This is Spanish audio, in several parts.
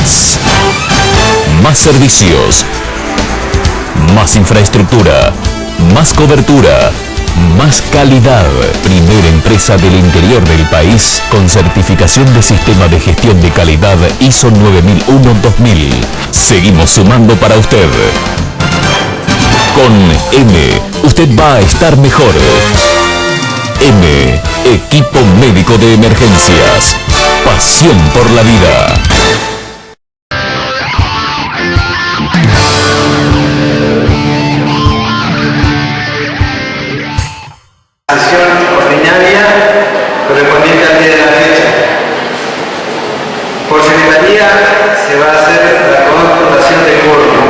más. Más servicios. Más infraestructura. Más cobertura. Más calidad. Primera empresa del interior del país con certificación de Sistema de Gestión de Calidad ISO 9001-2000. Seguimos sumando para usted. Con M, usted va a estar mejor. M, Equipo Médico de Emergencias. Pasión por la vida. Sesión ordinaria correspondiente al día de la fecha. Por secretaría se va a hacer la constatación de quórum.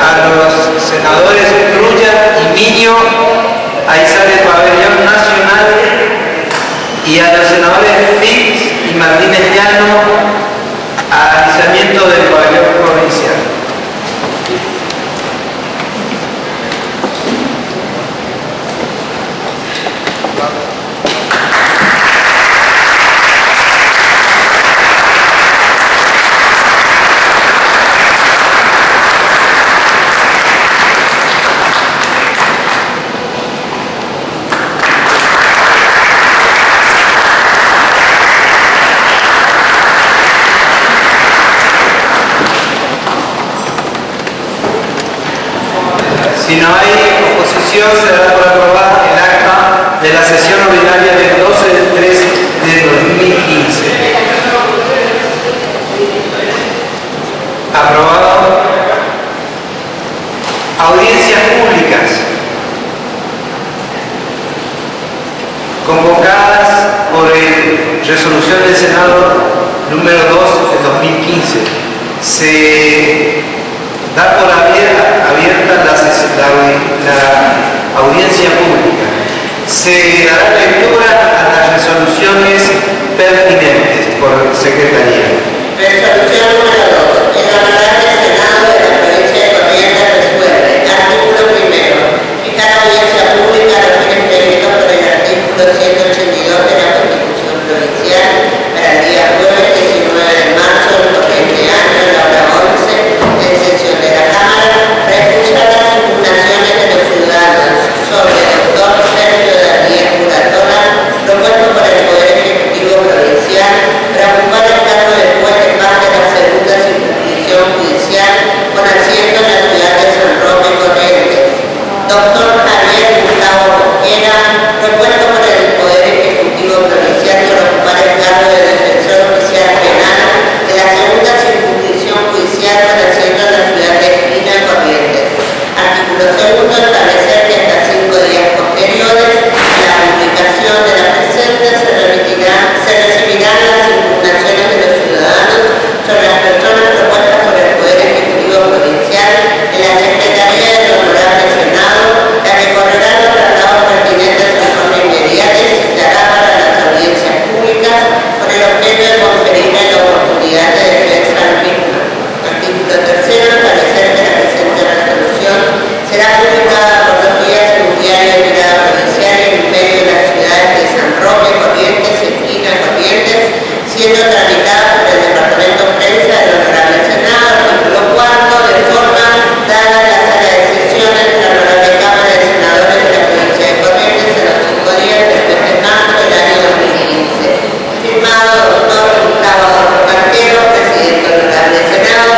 A los senadores Grulla y Miño a izar el pabellón nacional y a los senadores Fix y Martínez Llano al izamiento del pabellón provincial. Si no hay oposición, se da por aprobada el acta de la sesión ordinaria del 12 del 3 de 2015. Aprobado. Audiencias públicas convocadas por resolución del Senado número 2 del 2015. Se da por abierta la audiencia pública. Se dará lectura a las resoluciones pertinentes por secretaría. Resolución número 2. El Honorable Senado de la Provincia de Corrientes resuelve. Artículo primero. Fijar audiencia pública a los fines previstos por el artículo 182 de la Constitución Provincial para el día jueves 19 de marzo del corriente año a la hora 11 en sesión de la Cámara, para escuchar las impugnaciones de los ciudadanos sobre el doctor Sergio Darías Curatola, propuesto por el Poder Ejecutivo Provincial para ocupar el cargo de juez de paz de la segunda circunscripción judicial con asiento en la ciudad de San Roque, Corrientes. Doctor Javier Gustavo Mosquera, propuesto por el Poder Ejecutivo Provincial para ocupar el cargo de defensor oficial penal de la segunda circunscripción judicial con asiento en la ciudad de Espina, Corrientes. Artículo segundo. Establecer que hasta 5 días posteriores a la publicación de la presente se recibirán las impugnaciones de los ciudadanos sobre las personas propuestas por el Poder Ejecutivo Provincial en la Secretaría del Honorable Senado, la que correrán los tratados pertinentes en forma inmediata y se hará para las audiencias públicas con el objeto de conferirle la oportunidad de defensa al mismo. Artículo tercero. Establecer que la presente resolución será publicada por 2 días en un diario de tirada provincial y en el medio de las ciudades de San Roque, Corrientes, Espina, Corrientes, siendo tramitada por el Departamento de Prensa del Honorable Senado. Artículo cuarto. De forma dada en la sala de sesiones de la Honorable Cámara de Senadores de la Provincia de Corrientes en los 5 días del mes de marzo del año 2015. Firmado doctor Gustavo Marquero, presidente del Honorable Senado.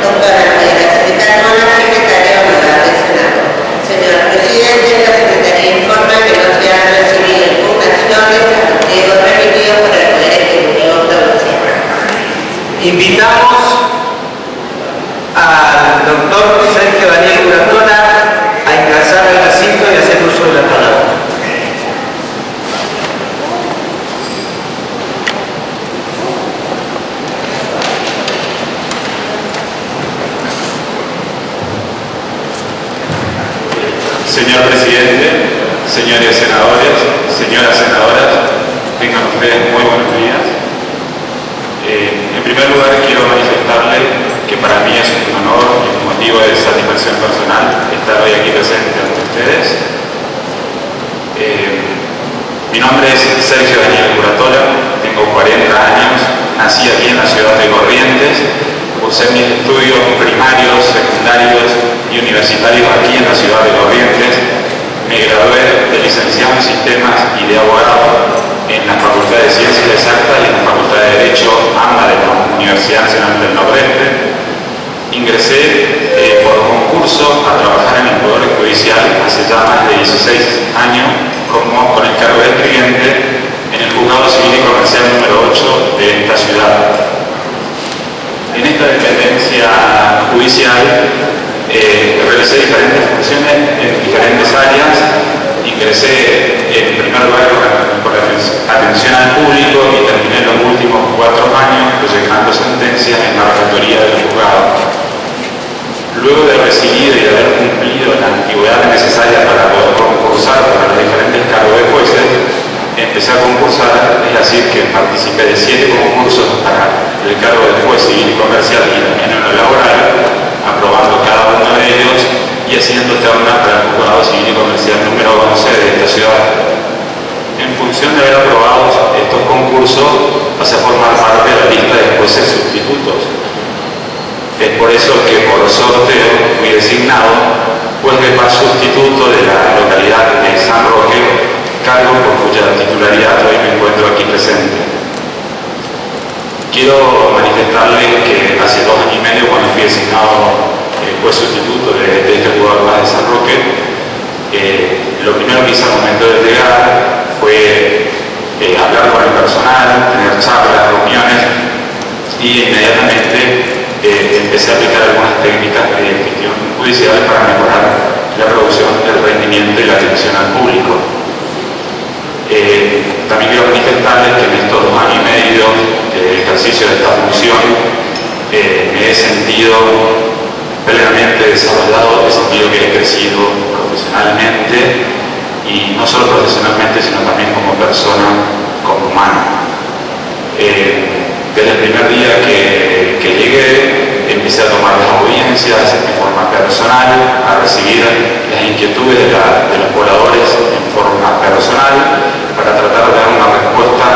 Doctora Mariela Ceritanona, secretaria del Honorable Senado. Señor presidente, la Secretaría informa que no se han recibido impugnaciones a los pliegos remitidos por el Poder Ejecutivo Provincial. Invitamos al doctor Sergio Darías Curatola a ingresar al recinto y hacer uso de la palabra. señores senadores, señoras senadoras, tengan ustedes muy buenos días. En primer lugar, quiero manifestarles que para mí es un honor y un motivo de satisfacción personal estar hoy aquí presente ante ustedes. Mi nombre es Sergio Daniel Curatola, tengo 40 años, nací aquí en la ciudad de Corrientes, cursé mis estudios primarios, secundarios y universitarios aquí en la ciudad de Corrientes. Me gradué de licenciado en sistemas y de abogado en la Facultad de Ciencias Exactas y en la Facultad de Derecho, ambas de la Universidad Nacional del Nordeste. Ingresé por concurso a trabajar en el Poder Judicial hace ya más de 16 años con el cargo de escribiente en el Juzgado Civil y Comercial número 8 de esta ciudad. En esta dependencia judicial realicé diferentes funciones en diferentes áreas. Ingresé en primer lugar por atención al público y terminé los últimos 4 años proyectando sentencias en la refactoría del juzgado. Luego de recibir y de haber cumplido la antigüedad necesaria para poder concursar para los diferentes cargos de jueces, empecé a concursar, es decir, que participé de 7 concursos para el cargo de juez civil y comercial y también en lo laboral, aprobando cada uno de ellos y haciendo terna para el juzgado civil y comercial número 11 de esta ciudad. En función de haber aprobado estos concursos, pasé a formar parte de la lista de jueces sustitutos. Es por eso que por sorteo fui designado juez de paz sustituto de la localidad de San Roque, cargo por cuya titularidad hoy me encuentro aquí presente. Quiero manifestarles que hace 2 años y medio, cuando fui designado juez sustituto de este juzgado de paz de San Roque, lo primero que hice al momento de llegar fue hablar con el personal, tener charlas, reuniones y inmediatamente empecé a aplicar algunas técnicas de gestión judicial para mejorar la producción, el rendimiento y la atención al público. También quiero manifestarles que en estos 2 años y medio de ejercicio de esta función me he sentido plenamente desarrollado, he sentido que he crecido profesionalmente y no solo profesionalmente sino también como persona, como humano. Desde el primer día que llegué, empecé a tomar las audiencias de forma personal, a recibir las inquietudes de los pobladores en forma personal, para tratar de dar una respuesta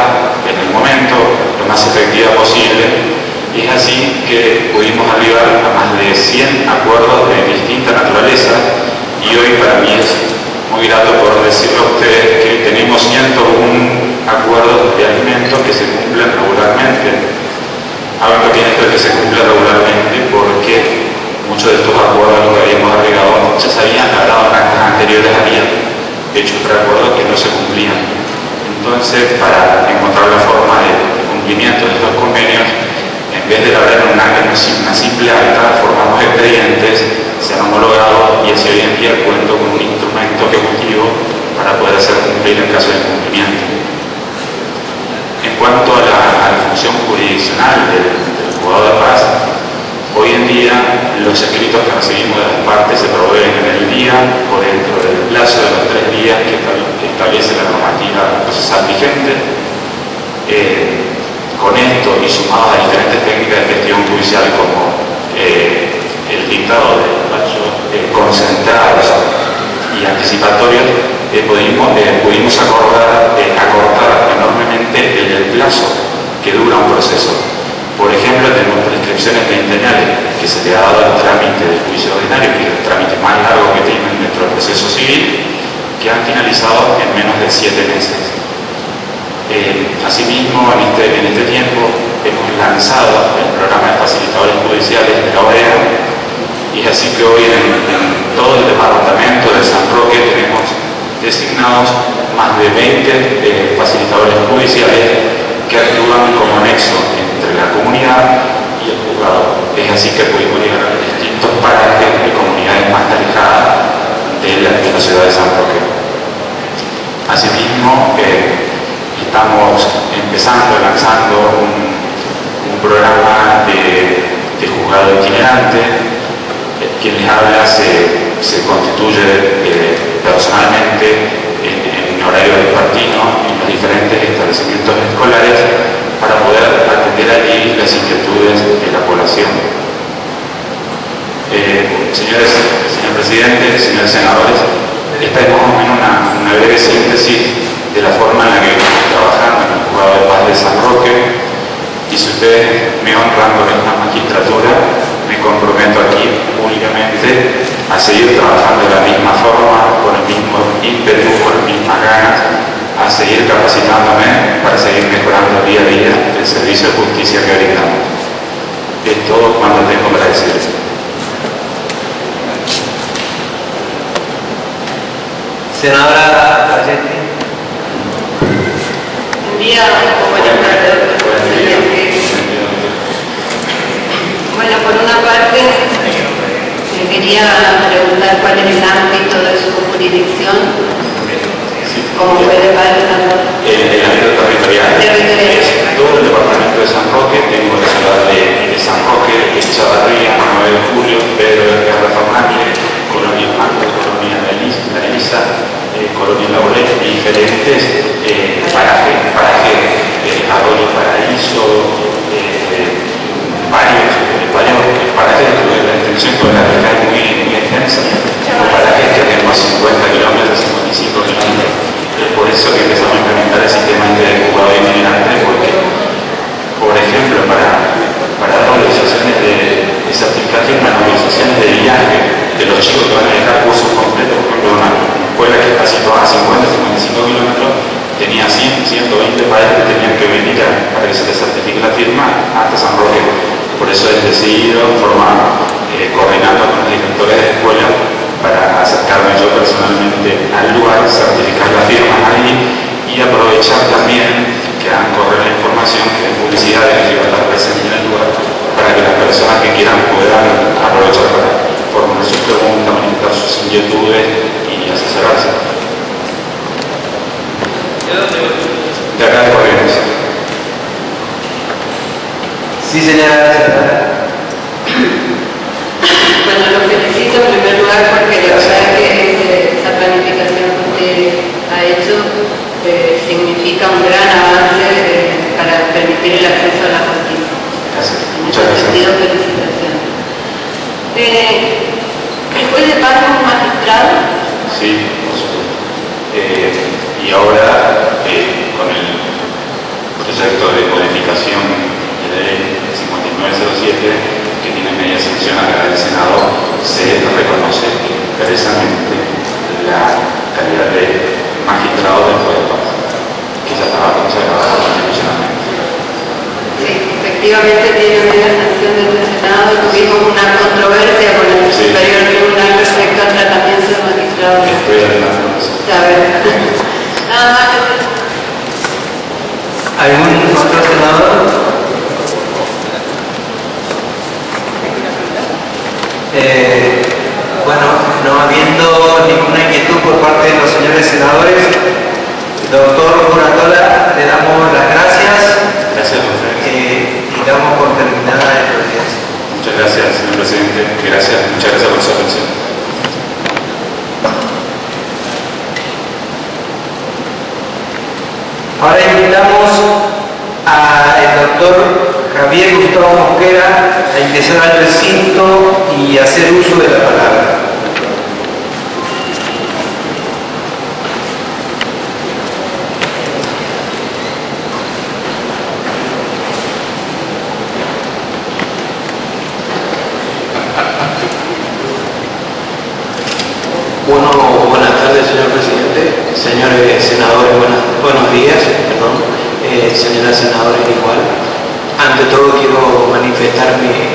en el momento lo más efectiva posible. Y es así que pudimos arribar a más de 100 acuerdos de distinta naturaleza y hoy para mí es muy grato poder decirle a ustedes que tenemos 101 acuerdos de alimentos que se cumplen regularmente. Hago hincapié en esto de que se cumplen regularmente porque muchos de estos acuerdos que habíamos agregado ya se habían logrado en actas anteriores, habían hecho preacuerdos que no se cumplían. Entonces, para encontrar la forma de cumplimiento de estos convenios, en vez de lograr una simple acta, formamos expedientes, se han homologado y así hoy en día cuento con un instrumento ejecutivo para poder hacer cumplir en caso de incumplimiento. En cuanto a la función jurisdiccional del juzgado de paz, hoy en día los escritos que recibimos de las partes se proveen en el día o dentro del plazo de los 3 días que establece la normativa procesal vigente. Con esto y sumado a diferentes técnicas de gestión judicial como el dictado de despachos concentrados y anticipatorios, pudimos acortar enormemente el plazo que dura un proceso. Por ejemplo, tenemos prescripciones veinteañales que se le ha dado al trámite del juicio ordinario, que es el trámite más largo que tienen dentro del proceso civil, que han finalizado en menos de 7 meses. Asimismo, en este tiempo hemos lanzado el programa de facilitadores judiciales de la OEA y es así que hoy en todo el departamento de San Roque tenemos designados más de 20 facilitadores judiciales que actúan como nexo entre la comunidad y el juzgado. Es así que pudimos llegar a distintos parajes de comunidades más alejadas de la ciudad de San Roque. Asimismo, estamos lanzando un programa de juzgado itinerante. Quien les habla se constituye personalmente en Presidente, señores senadores, esta es más o menos una breve síntesis de la forma en la que estamos trabajando en el Juzgado de Paz de San Roque, y si ustedes me honran con esta magistratura, me comprometo aquí públicamente a seguir trabajando de la misma forma, con el mismo ímpetu, con las mismas ganas, a seguir capacitándome para seguir mejorando día a día el servicio de justicia que brindamos. Es todo cuanto tengo para decir. Senadora Falletti. Buen día o buenas tardes, doctor presidente. Bueno, por una parte, le quería preguntar cuál es el ámbito de su jurisdicción, como fue de Paz de San Roque. El ámbito territorial es todo el departamento de San Roque. Tengo la ciudad de San Roque, Chavarría, 9 de Julio, Pedro de Fernández, Colonia Marco, Colonia de Elisa, Colonia Laurel, diferentes parajes, Arroyo Paraíso, varios parajes. La extensión geográfica es muy extensa, parajes que tenemos a 50 kilómetros, 55 kilómetros. Por eso que empezamos a implementar el sistema de juzgado itinerante, porque, por ejemplo, para dar autorizaciones de certificación, las autorizaciones de viaje de los chicos que van a dejar cursos completos, por ejemplo, una escuela que está situada a 50-55 kilómetros, tenía 100-120 padres que tenían que venir para que se les certifique la firma hasta San Roque. Por eso he decidido formar, coordinando con los directores de escuela, para acercarme yo personalmente al lugar, certificar la firma ahí y aprovechar también que hagan correr la información, que den publicidad de que yo voy a estar presente en el lugar, para que las personas que quieran puedan aprovechar para formular sus preguntas, manifestar sus inquietudes y asesorarse. De acá de Corrientes. Sí, señora. Bueno, lo felicito en primer lugar porque la verdad que esa planificación que usted ha hecho significa un gran avance para permitir el acceso a la justicia. Gracias. En Muchas ese gracias. sentido, felicitaciones. ¿El juez de paz es un magistrado? Sí, por supuesto. Y ahora, con el proyecto de modificación de ley 5907, que tiene media sanción acá del Senado, se reconoce expresamente la calidad de magistrado del juez de paz, que ya estaba consagrado constitucionalmente. Sí, efectivamente tiene media sanción desde el Senado. Tuvimos una controversia con el Superior Tribunal respecto al tratamiento del magistrado. Estoy adelantando eso. Ya ves. Nada más que eso. ¿Algún otro senador? Bueno, no habiendo ninguna inquietud por parte de los señores senadores, doctor Curatola, le damos las gracias. Gracias, Y damos por terminada la audiencia. muchas gracias, señor presidente. Muchas gracias por su atención. Ahora invitamos al doctor Javier Gustavo Mosquera a ingresar al recinto y hacer uso de la palabra. Bueno, buenas tardes, señor presidente, señores senadores, buenos días, señoras senadoras igual. Ante todo quiero manifestar mi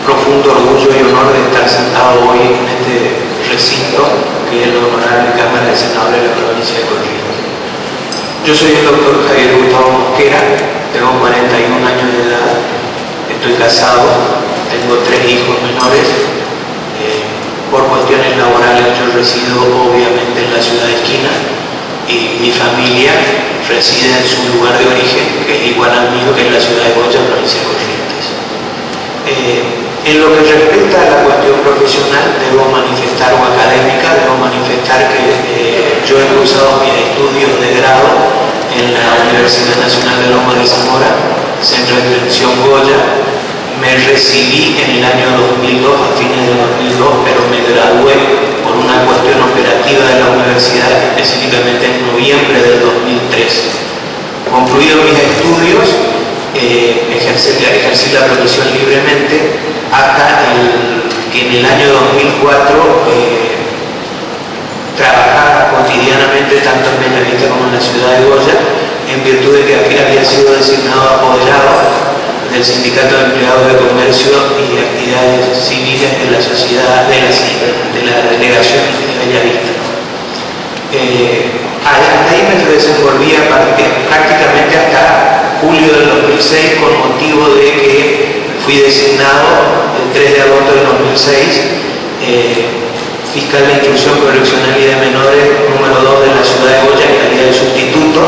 profundo orgullo y honor de estar sentado hoy en este recinto, que es la honorable Cámara de Senadores de la provincia de Corrientes. Yo soy el doctor Javier Gustavo Mosquera, tengo 41 años de edad, estoy casado, tengo 3 hijos menores. Por cuestiones laborales yo resido obviamente en la ciudad de Esquina y mi familia reside en su lugar de origen, que es igual al mío, que es la ciudad de Goya, provincia de Corrientes. En lo que respecta a la cuestión profesional, debo manifestar, o académica, debo manifestar que yo he cursado mis estudios de grado en la Universidad Nacional de Lomas de Zamora, Centro de Extensión Goya. Me recibí en el año 2002, a fines de 2002, pero me gradué por por una cuestión operativa de la universidad, específicamente en noviembre del 2003. Concluidos mis estudios, ejercí la profesión libremente hasta que en el año 2004 trabajaba cotidianamente tanto en Bellavista como en la ciudad de Goya, en virtud de que había sido designado apoderado del Sindicato de Empleados de Comercio y Actividades Cívicas de la sociedad de la delegación de Bellavista. Ahí me desenvolvía prácticamente hasta julio del 2006 con motivo de que fui designado el 3 de agosto del 2006 fiscal de instrucción correccional y de menores número 2 de la ciudad de Goya, en calidad de sustituto,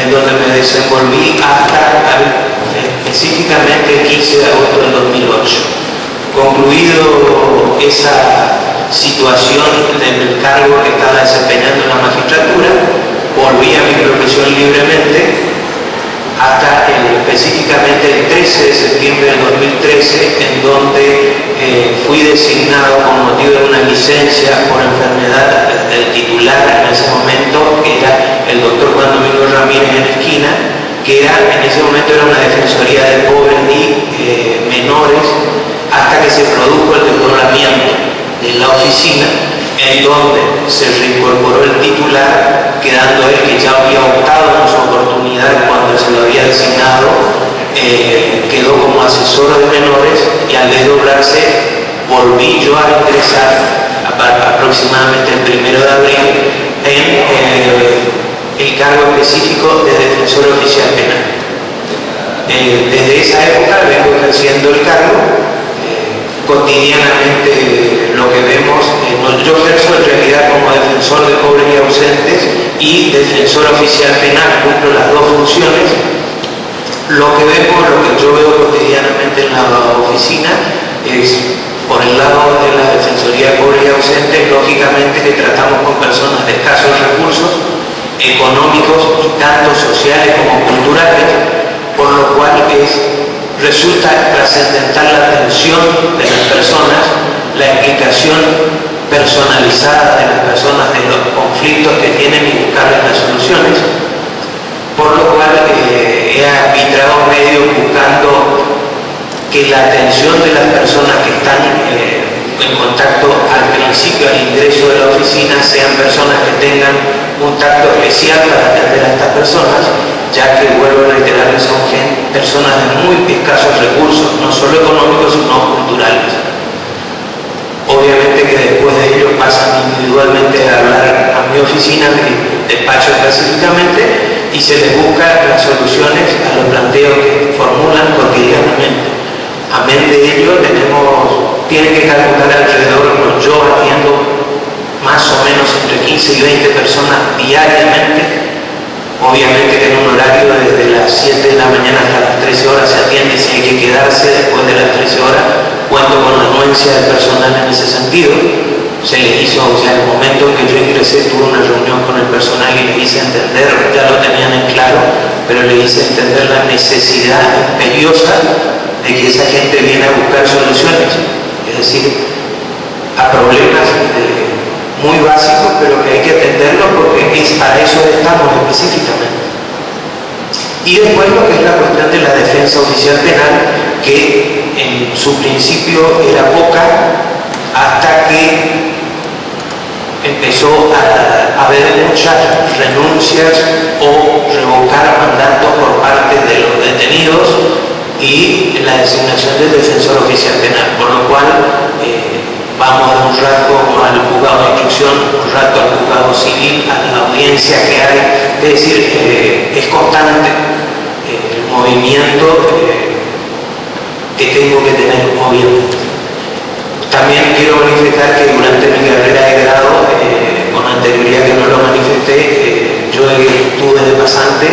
en donde me desenvolví hasta específicamente el 15 de agosto del 2008. Concluido esa situación del cargo que estaba desempeñando en la magistratura, volví a mi profesión libremente hasta específicamente el 13 de septiembre del 2013, en donde fui designado con motivo de una licencia por enfermedad del titular en ese momento, que era el doctor Juan Domingo Ramírez en Esquina, que en ese momento era una defensoría de pobres y menores, hasta que se produjo el desdoblamiento de la oficina, en donde se reincorporó el titular, quedando él, que ya había optado en su oportunidad cuando se lo había designado, quedó como asesor de menores, y al desdoblarse volví yo a ingresar aproximadamente el 1 de abril en el cargo específico de defensor oficial penal. Desde esa época vengo ejerciendo el cargo. Cotidianamente lo que vemos, yo ejerzo en realidad como defensor de pobres y ausentes y defensor oficial penal, cumplo las dos funciones. Lo que vemos, lo que yo veo cotidianamente en la oficina es, por el lado de la defensoría de pobres y ausentes, lógicamente que tratamos con personas de escasos recursos económicos y tanto sociales como culturales, por lo cual resulta trascendental la atención de las personas, la explicación personalizada de las personas de los conflictos que tienen y buscarles las soluciones, por lo cual he arbitrado medios buscando que la atención de las personas que están en contacto al principio, al ingreso de la oficina, sean personas que tengan un tacto especial para atender a estas personas, ya que, vuelvo a reiterarles, son personas de muy escasos recursos, no solo económicos, sino culturales. Obviamente que después de ello pasan individualmente a hablar a mi oficina, mi despacho específicamente, y se les busca las soluciones a los planteos que formulan cotidianamente. Amén de ello, tienen que calcular alrededor, yo atiendo más o menos entre 15 y 20 personas diariamente. Obviamente que en un horario desde las 7 de la mañana hasta las 13 horas se atiende, si hay que quedarse después de las 13 horas, cuento con la anuencia del personal en ese sentido. Se les hizo, el momento en que yo ingresé, tuve una reunión con el personal y les hice entender, ya lo tenían en claro, pero les hice entender la necesidad imperiosa de que esa gente viene a buscar soluciones, es decir, a problemas muy básicos, pero que hay que atenderlos porque para eso estamos específicamente. Y después lo que es la cuestión de la defensa oficial penal, que en su principio era poca, hasta que empezó a haber muchas renuncias o revocar mandatos por parte de los detenidos y la designación del defensor oficial penal, por lo cual vamos de un rato al juzgado de instrucción, un rato al juzgado civil, a la audiencia que hay, es decir, es constante el movimiento que tengo que tener, obviamente. También quiero manifestar que durante mi carrera de grado, con anterioridad que no lo manifesté, yo estuve de pasante,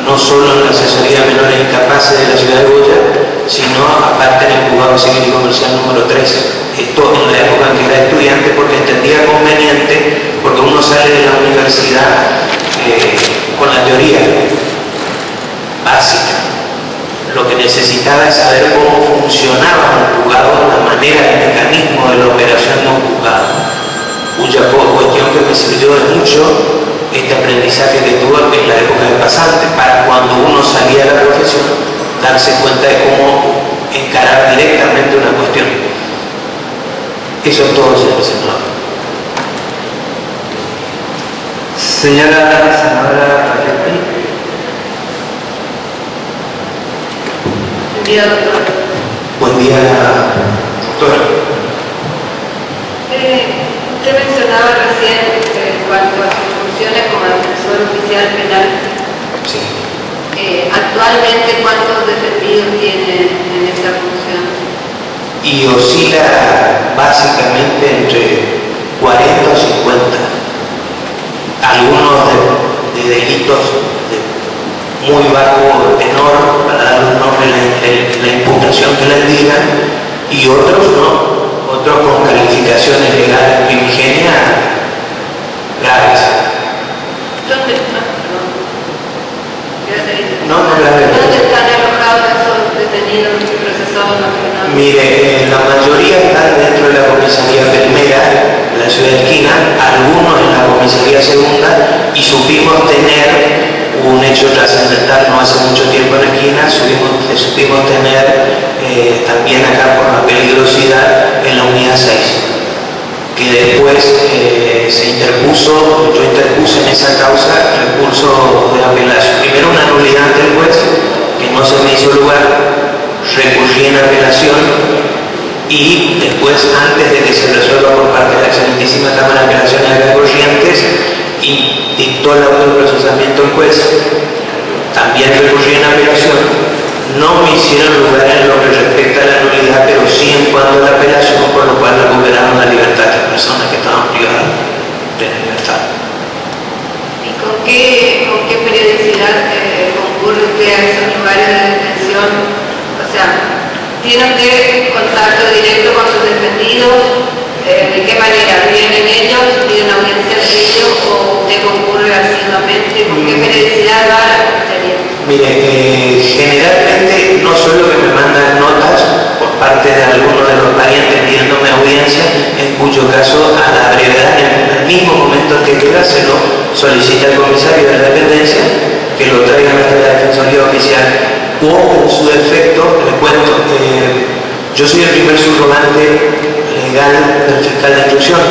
no solo en la asesoría de menores incapaces de la ciudad de Goya, sino aparte en el juzgado civil y comercial número 3. Esto en la época en que era estudiante, porque entendía conveniente, porque uno sale de la universidad con la teoría básica. Lo que necesitaba es saber cómo funcionaba el juzgado, la manera, el mecanismo de la operación de un juzgado. cuya cuestión que me sirvió de mucho este aprendizaje que tuve en la época de pasante, para cuando uno salía de la profesión, darse cuenta de cómo encarar directamente una cuestión. Eso es todo, señor senador. Señora senadora Raquel. Buen día, doctor. Buen día, doctora. Usted mencionaba recién en cuanto a sus funciones como defensor oficial penal. Sí. Actualmente, ¿cuántos defendidos tiene en esa función? Y oscila básicamente entre 40 o 50. Algunos de delitos de muy bajo tenor, para dar un nombre la imputación que les digan, y otros no. Otros con calificaciones legales primigenias graves. ¿Dónde están? ¿Dónde están alojados esos detenidos y procesados nacionales? Mire, la mayoría están dentro de la comisaría primera, de la ciudad de Esquina, algunos en la comisaría segunda, y supimos tener un hecho trascendental no hace mucho tiempo en Esquina, supimos tener también acá por la peligrosidad en la unidad 6, que después se interpuso, yo interpuse en esa causa recurso de apelación. Primero una nulidad del juez, que no se me hizo lugar, recurrí en apelación y después, antes de que se resuelva por parte de la excelentísima Cámara de Apelaciones de Corrientes y dictó el auto de procesamiento el juez, también recurrí en apelación. No me hicieron lugar en lo que respecta a la nulidad, pero sí en cuanto a la apelación, por lo cual recuperaron la libertad de las personas que estaban privadas de la libertad. ¿Y con qué periodicidad concurre usted a esos lugares de detención? O sea, ¿tiene usted contacto directo con sus defendidos? ¿De qué manera? ¿Vienen ellos? ¿Piden audiencia de ellos? ¿O usted concurre asiduamente? ¿Con qué periodicidad va a la comisaría? Mire, generalmente no solo que me mandan notas por parte de algunos de los parientes pidiéndome audiencia, en cuyo caso a la brevedad, en el mismo momento en que queda, se lo solicita el comisario de la dependencia que lo traigan hasta la Defensoría Oficial, o en su defecto, le cuento, yo soy el primer subrogante legal del fiscal de instrucción,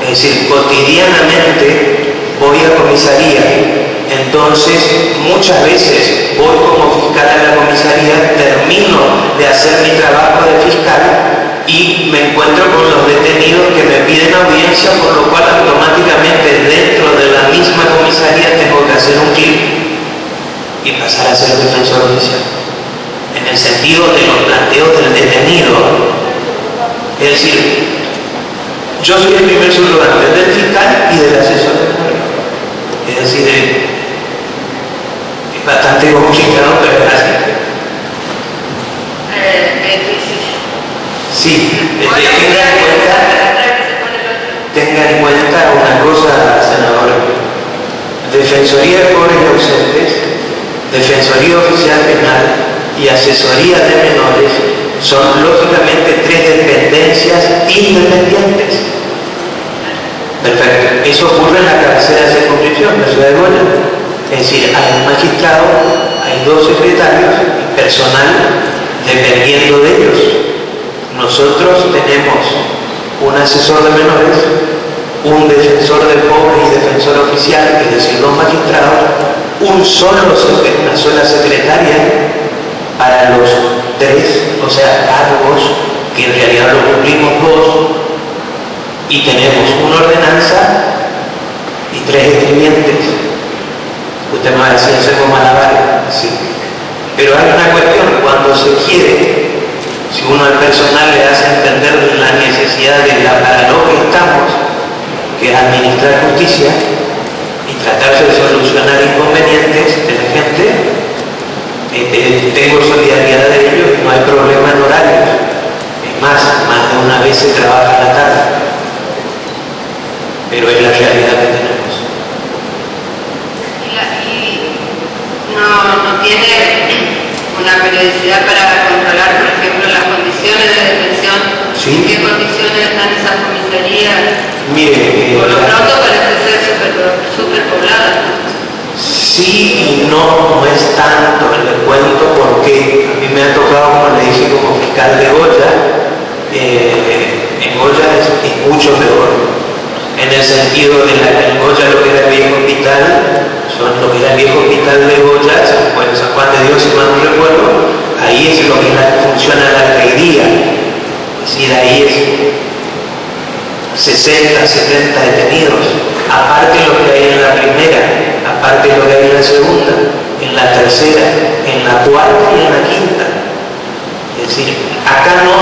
es decir, cotidianamente voy a comisaría. Entonces, muchas veces voy como fiscal a la comisaría, termino de hacer mi trabajo de fiscal y me encuentro con los detenidos que me piden audiencia, por lo cual automáticamente dentro de la misma comisaría tengo que hacer un clic y pasar a ser defensor oficial. En el sentido de los planteos del detenido. Es decir, yo soy el primer subrogante del fiscal y del asesor penal. Es decir, es bastante complicado, pero es así. Sí, tenga en cuenta una cosa, senadora. Defensoría de pobres y ausentes, Defensoría Oficial Penal y Asesoría de Menores son lógicamente tres dependencias independientes. Perfecto. Eso ocurre en la cabecera de circunscripción, la ciudad de Goya. Es decir, hay un magistrado, hay dos secretarios y personal dependiendo de ellos. Nosotros tenemos un asesor de menores, un defensor de pobres y defensor oficial, es decir, dos magistrados, una sola secretaria para los tres, o sea, cargos, que en realidad lo cumplimos dos, y tenemos una ordenanza y tres escribientes. Usted me va a decir, ¿eso es como malabar? Sí. Pero hay una cuestión, cuando se quiere, si uno al personal le hace entender la necesidad de para lo que estamos, que es administrar justicia y tratarse de solucionar inconvenientes de la gente, tengo solidaridad de ellos y no hay problema en horarios. Es más de una vez se trabaja a la tarde. Pero es la realidad que tenemos. ¿Y no tiene una periodicidad para controlar, por ejemplo, las condiciones de detención? ¿Sí? ¿En qué condiciones están esas comisarías? Mire, Por lo pronto parece ser superpoblada. Sí y no, no es tanto, les cuento porque a mí me ha tocado, como le dije, como fiscal de Goya. En Goya es mucho peor, en el sentido de en Goya lo que era el viejo hospital, lo que era el viejo hospital de Goya, San Juan de Dios, si mal no recuerdo, ahí es lo que funciona la alcaldía, es decir, ahí es 60, 70 detenidos, aparte de lo que hay en la primera, aparte de lo que hay en la segunda, en la tercera, en la cuarta y en la quinta. Es decir, acá no,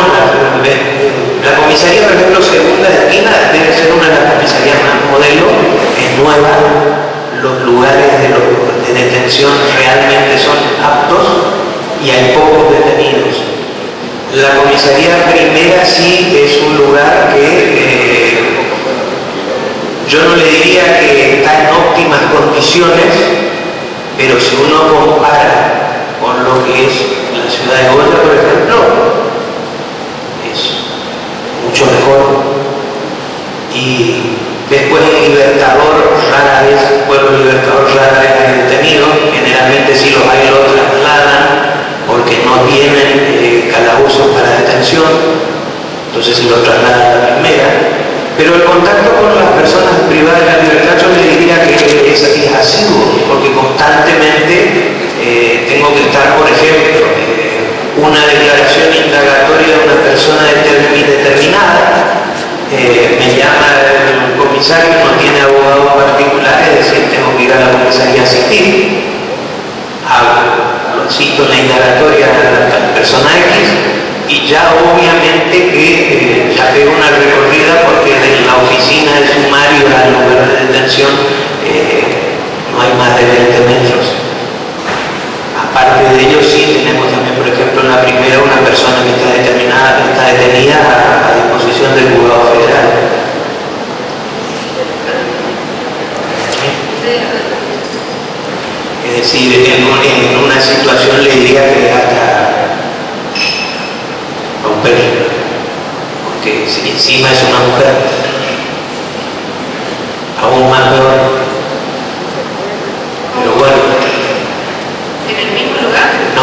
la comisaría, por ejemplo, segunda esquina debe ser una de las comisarías más modelo, es nueva, los lugares de detención realmente son aptos y hay pocos detenidos. La comisaría primera sí es un lugar que yo no le diría que está en óptimas condiciones, pero si uno compara con lo que es la ciudad de Goya, por ejemplo, es mucho mejor. Y después en Libertador, rara vez, Pueblo Libertador rara vez hay detenidos, generalmente si los hay los trasladan porque no tienen calabozos para detención, entonces si lo trasladan a la primera. Pero el contacto con las personas privadas de la libertad yo le diría que es asiduo, porque constantemente tengo que estar, por ejemplo, una declaración indagatoria de una persona determinada, me llama el comisario, no tiene abogados particulares, es decir, tengo que ir a la comisaría a asistir, cito en la indagatoria a la persona X, y ya obviamente que ya pego una recorrida porque de la oficina de sumario al lugar de detención no hay más de 20 metros. Aparte de ello sí tenemos también, por ejemplo, en la primera una persona que está detenida a disposición del juzgado federal. Es decir, en una situación le diría que hasta a un peligro, porque si encima es una mujer, aún más peor. Pero bueno. ¿En el mismo lugar? No,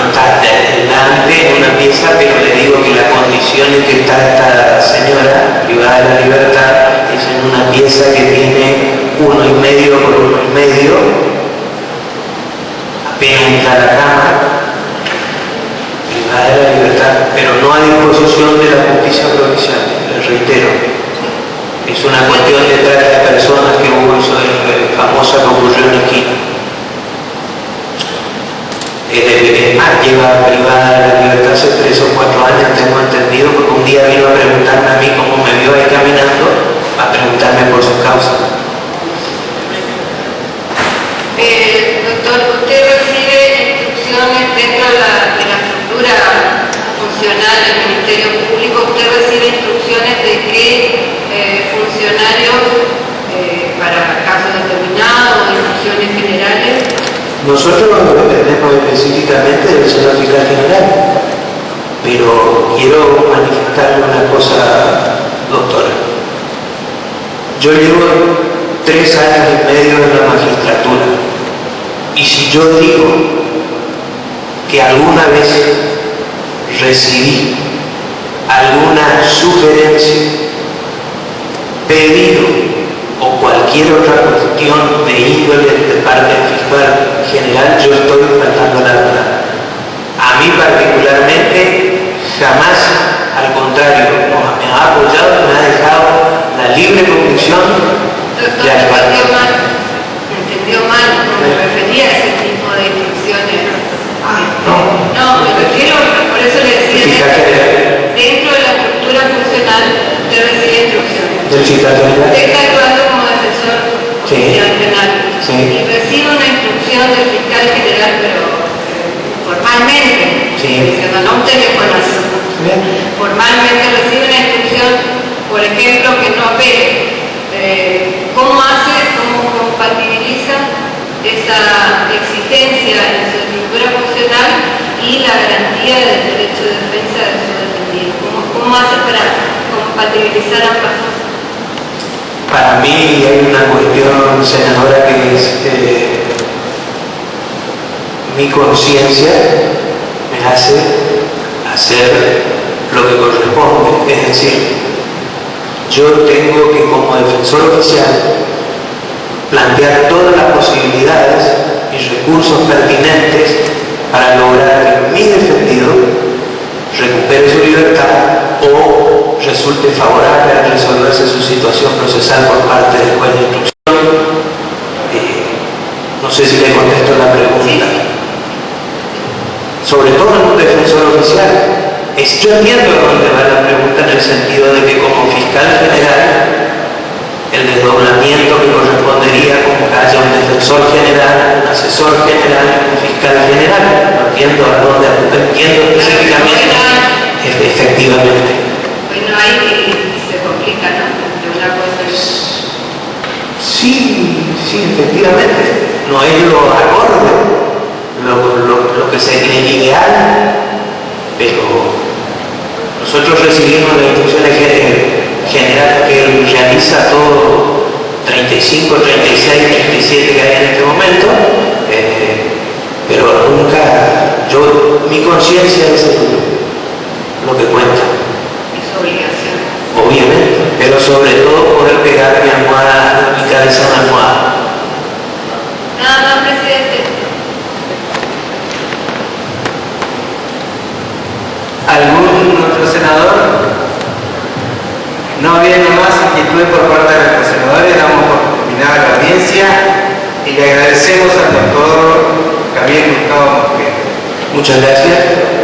está delante en una pieza, pero le digo que la condición en que está esta señora privada de la libertad es en una pieza que tiene 1,5 por 1,5, apenas entra a la cama, privada de la libertad, pero no a disposición de la justicia provincial, les reitero. Es una cuestión de trata de personas que hubo, eso es famosa que ocurrió en esquina. Es más, lleva privada de la libertad hace 3 o 4 años, tengo entendido, porque un día vino a preguntarme a mí cómo me vio ahí caminando, a preguntarme por su causa. Doctor, ¿usted recibe instrucciones dentro de la estructura funcional del Ministerio Público? ¿Usted recibe instrucciones de qué funcionarios para casos determinados, instrucciones generales? Nosotros lo dependemos específicamente del señor fiscal general, pero quiero manifestarle una cosa, doctora. Yo llevo 3 años y medio en la magistratura, y si yo digo que alguna vez recibí alguna sugerencia, pedido o cualquier otra cuestión de índole de parte del fiscal general, yo estoy faltando la verdad. A mí particularmente jamás, al contrario, me ha apoyado y me ha dejado la libre convicción de actuar. Entendió mal, no me refería a ese tipo de instrucciones. No, me refiero, por eso le decía, dentro de la estructura funcional usted recibe instrucciones. Del fiscal general. Usted está actuando como defensor oficial penal. Sí. Y recibe una instrucción del fiscal general, pero formalmente, diciendo, no un telefonazo. Formalmente recibe una instrucción, por ejemplo, que no apele. ¿Cómo compatibiliza esa exigencia en su estructura funcional y la garantía del derecho de defensa de su defendido? ¿Cómo ¿Cómo hace para compatibilizar ambas cosas? Para mí hay una cuestión, senadora, que es mi conciencia me hace hacer lo que corresponde, es decir, yo tengo que como defensor oficial plantear todas las posibilidades y recursos pertinentes para lograr que mi defendido recupere su libertad o resulte favorable a resolverse su situación procesal por parte del juez de instrucción. No sé si le contesto la pregunta. Sobre todo en un defensor oficial. Yo entiendo a dónde va la pregunta, en el sentido de que como fiscal general, el desdoblamiento que correspondería con que haya un defensor general, un asesor general y un fiscal general. No entiendo a dónde apunta, entiendo específicamente. Efectivamente. Hoy no hay y se complica, ¿no? De una cosa es... Sí, efectivamente. No es lo acorde, lo que sería ideal, pero nosotros recibimos las instrucciones generales que realiza todo 35, 36, 37 que hay en este momento, pero nunca, mi conciencia es lo que cuenta. Es obligación. Obviamente, pero sobre todo poder pegar mi almohada, mi cabeza en la almohada. Nada más, presidente. ¿Algún otro senador? No habiendo más inquietudes por parte de nuestros senadores, damos por terminada la audiencia y le agradecemos al doctor Gabriel Gustavo Mosquera. Muchas gracias.